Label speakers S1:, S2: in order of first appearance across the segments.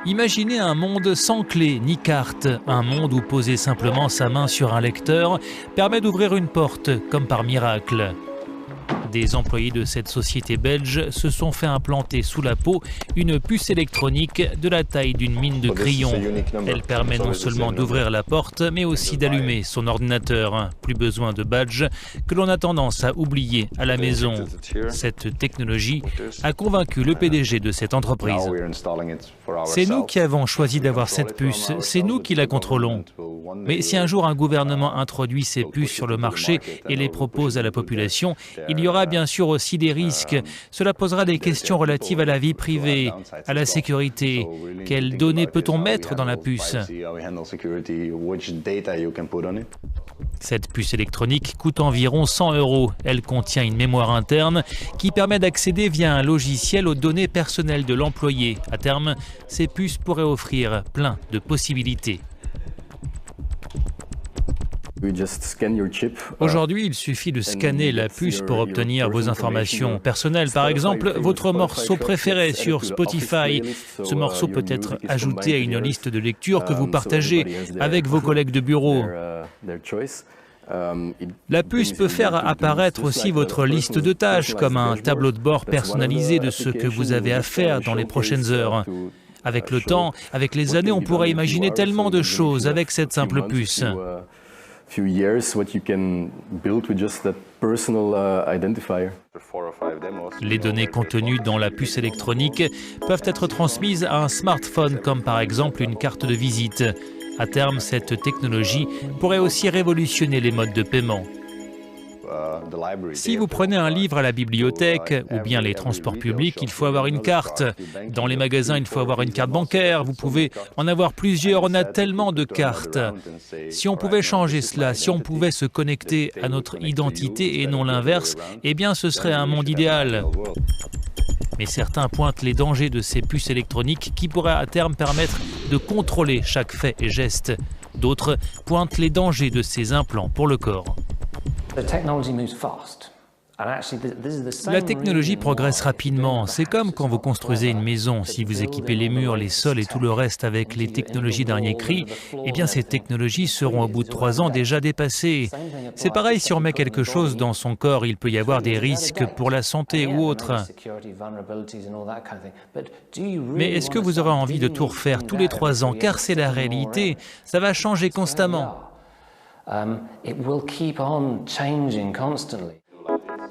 S1: Imaginez un monde sans clé ni carte, un monde où poser simplement sa main sur un lecteur permet d'ouvrir une porte, comme par miracle. Des employés de cette société belge se sont fait implanter sous la peau une puce électronique de la taille d'une mine de crayon. Elle permet non seulement d'ouvrir la porte, mais aussi d'allumer son ordinateur. Plus besoin de badge que l'on a tendance à oublier à la maison. Cette technologie a convaincu le PDG de cette entreprise. C'est nous qui avons choisi d'avoir cette puce, c'est nous qui la contrôlons. Mais si un jour un gouvernement introduit ces puces sur le marché et les propose à la population, il y aura bien sûr aussi des risques. Cela posera des questions relatives à la vie privée, à la sécurité. Quelles données peut-on mettre dans la puce? Cette puce électronique coûte environ 100 €. Elle contient une mémoire interne qui permet d'accéder via un logiciel aux données personnelles de l'employé. À terme, ces puces pourraient offrir plein de possibilités. Aujourd'hui, il suffit de scanner la puce pour obtenir vos informations personnelles. Par exemple, votre morceau préféré sur Spotify. Ce morceau peut être ajouté à une liste de lecture que vous partagez avec vos collègues de bureau. La puce peut faire apparaître aussi votre liste de tâches, comme un tableau de bord personnalisé de ce que vous avez à faire dans les prochaines heures. Avec le temps, avec les années, on pourrait imaginer tellement de choses avec cette simple puce. Les données contenues dans la puce électronique peuvent être transmises à un smartphone, comme par exemple une carte de visite. À terme, cette technologie pourrait aussi révolutionner les modes de paiement. Si vous prenez un livre à la bibliothèque ou bien les transports publics, il faut avoir une carte. Dans les magasins, il faut avoir une carte bancaire. Vous pouvez en avoir plusieurs, on a tellement de cartes. Si on pouvait changer cela, si on pouvait se connecter à notre identité et non l'inverse, eh bien ce serait un monde idéal. Mais certains pointent les dangers de ces puces électroniques qui pourraient à terme permettre de contrôler chaque fait et geste. D'autres pointent les dangers de ces implants pour le corps. La technologie progresse rapidement. C'est comme quand vous construisez une maison. Si vous équipez les murs, les sols et tout le reste avec les technologies dernier cri, eh bien ces technologies seront au bout de 3 ans déjà dépassées. C'est pareil si on met quelque chose dans son corps, il peut y avoir des risques pour la santé ou autre. Mais est-ce que vous aurez envie de tout refaire tous les 3 ans? Car c'est la réalité, ça va changer constamment.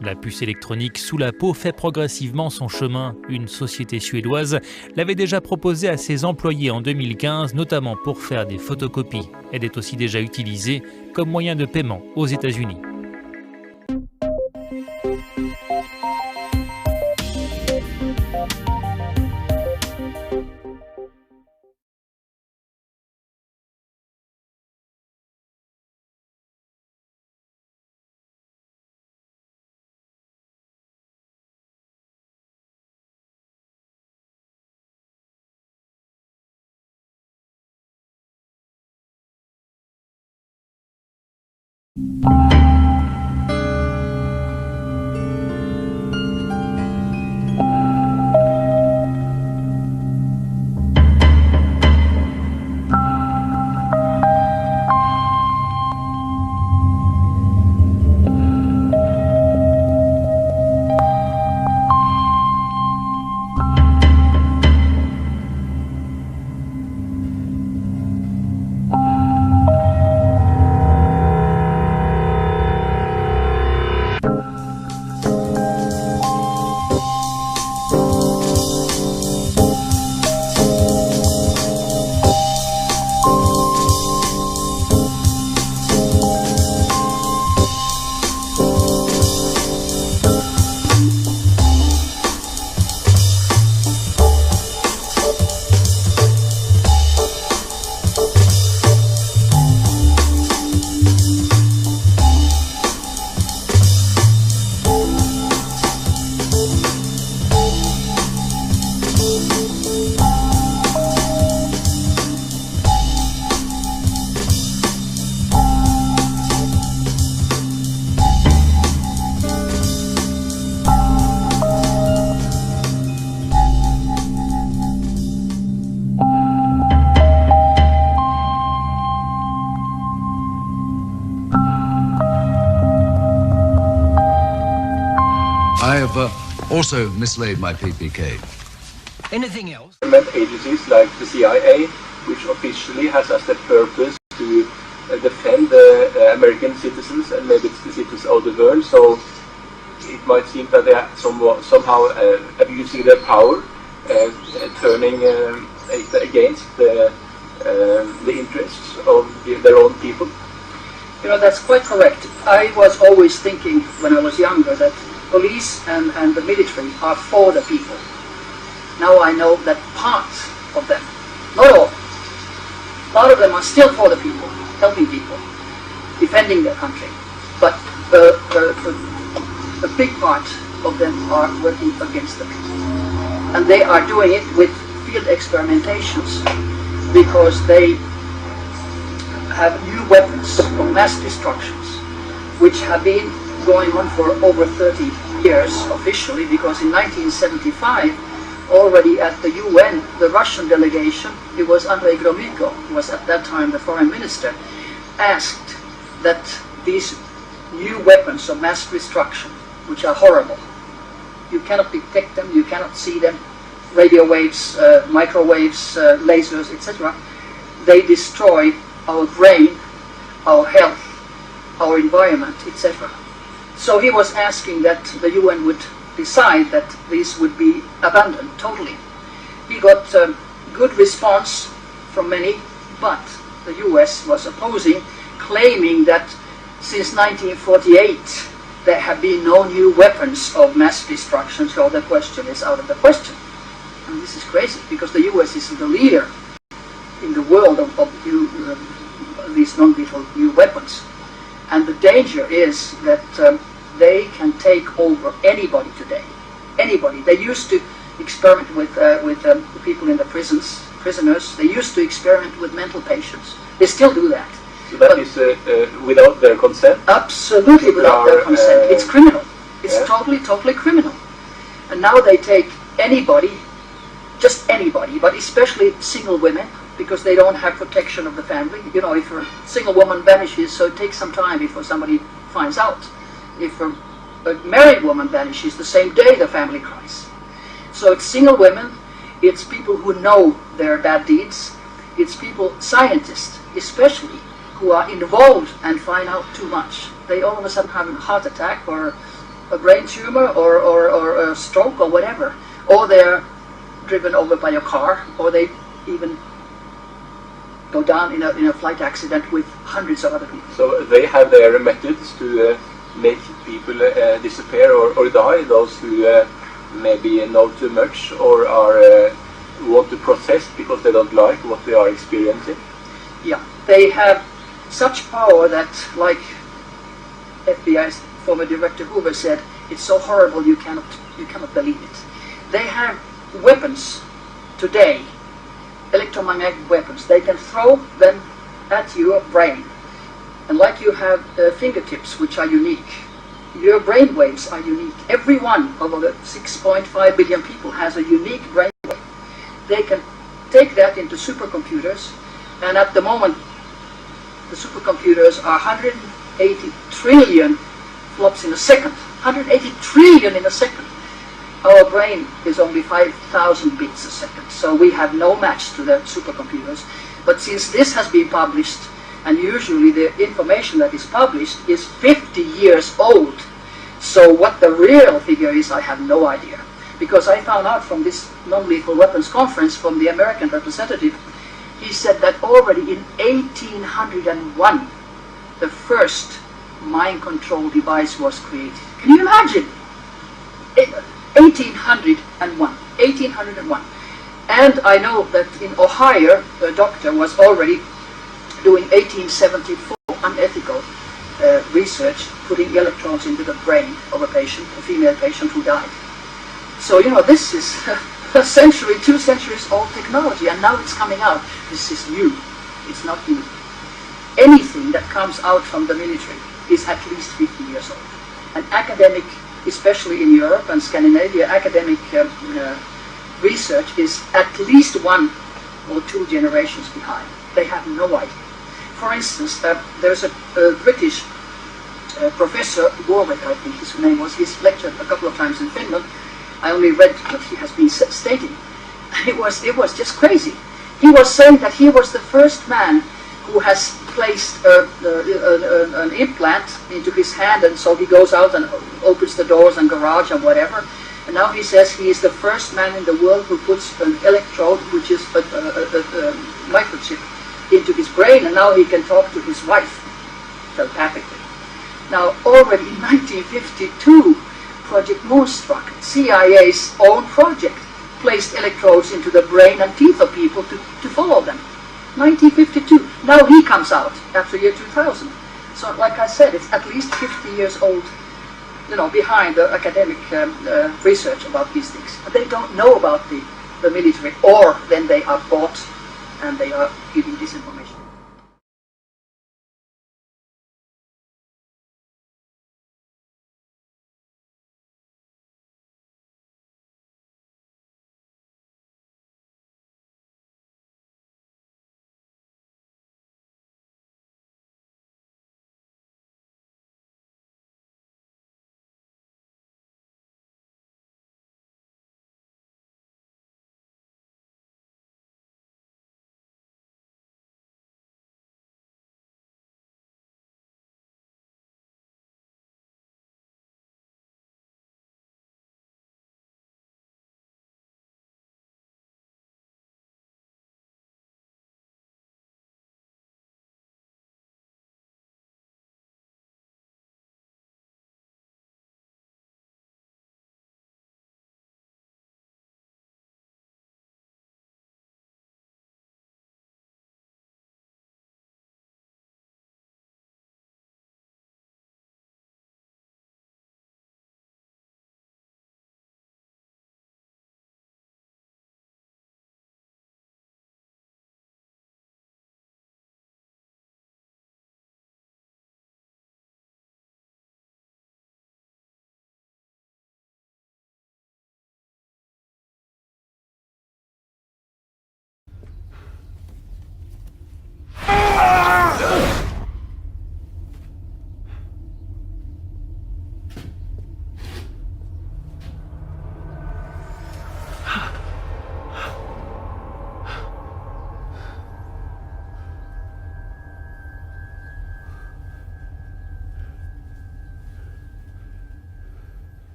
S1: La puce électronique sous la peau fait progressivement son chemin. Une société suédoise l'avait déjà proposée à ses employés en 2015, notamment pour faire des photocopies. Elle est aussi déjà utilisée comme moyen de paiement aux États-Unis.
S2: however, also mislaid my PPK.
S3: Anything else?
S4: Government agencies like the CIA, which officially has as their purpose to defend the American citizens and maybe it's the citizens of the world. So it might seem that they are somehow abusing their power, turning it against the interests of their own people.
S3: You know, that's quite correct. I was always thinking when I was younger that police and the military are for the people. Now I know that part of them, not all, a lot of them are still for the people, helping people, defending their country. But a big part of them are working against the people. And they are doing it with field experimentations because they have new weapons of mass destructions which have been going on for over 30 years officially, because in 1975 already at the UN, the Russian delegation, it was Andrei Gromyko, who was at that time the foreign minister, asked that these new weapons of mass destruction, which are horrible, you cannot detect them, you cannot see them, radio waves, microwaves, lasers, etc., they destroy our brain, our health, our environment, etc. So he was asking that the UN would decide that these would be abandoned totally. He got a good response from many, but the US was opposing, claiming that since 1948 there have been no new weapons of mass destruction, so the question is out of the question. And this is crazy, because the US is the leader in the world of these non-lethal new weapons. And the danger is that they can take over anybody today. Anybody. They used to experiment with people in the prisoners. They used to experiment with mental patients. They still do that.
S4: So that is without their consent?
S3: Absolutely without their consent. It's criminal. It's totally criminal. And now they take anybody, just anybody, but especially single women, because they don't have protection of the family. You know, if a single woman vanishes, so it takes some time before somebody finds out. If a married woman vanishes, the same day the family cries. So it's single women, it's people who know their bad deeds, it's people, scientists especially, who are involved and find out too much. They all of a sudden have a heart attack or a brain tumor or a stroke or whatever. Or they're driven over by a car, or they even go down in a flight accident with hundreds of other people.
S4: So they have their methods to make people disappear or die, those who maybe know too much or are want to protest because they don't like what they are experiencing.
S3: Yeah, they have such power that, like FBI's former director Hoover said, it's so horrible you cannot believe it. They have weapons today, electromagnetic weapons. They can throw them at your brain. And like you have fingertips, which are unique, your brain waves are unique. Every one of the 6.5 billion people has a unique brain wave. They can take that into supercomputers, and at the moment the supercomputers are 180 trillion flops in a second. 180 trillion in a second. Our brain is only 5,000 bits a second, so we have no match to the supercomputers. But since this has been published, and usually the information that is published is 50 years old, so what the real figure is, I have no idea. Because I found out from this non-lethal weapons conference from the American representative, he said that already in 1801, the first mind control device was created. Can you imagine? 1801. And I know that in Ohio, a doctor was already doing 1874 unethical research, putting electrodes into the brain of a patient, a female patient who died. So, you know, this is a century, 2 centuries old technology, and now it's coming out. This is new. It's not new. Anything that comes out from the military is at least 50 years old. An academic, especially in Europe and Scandinavia, academic research is at least 1 or 2 generations behind. They have no idea. For instance, there's a British Professor Warwick, I think his name was, he's lectured a couple of times in Finland. I only read what he has been stating. It was just crazy. He was saying that he was the first man who has placed an implant into his hand, and so he goes out and opens the doors and garage and whatever. And now he says he is the first man in the world who puts an electrode, which is a microchip, into his brain, and now he can talk to his wife telepathically. Now, already in 1952, Project Moonstruck, CIA's own project, placed electrodes into the brain and teeth of people to follow them. 1952. Now he comes out after year 2000. So, like I said, it's at least 50 years old, behind the academic research about these things. And they don't know about the military, or then they are bought and they are giving disinformation.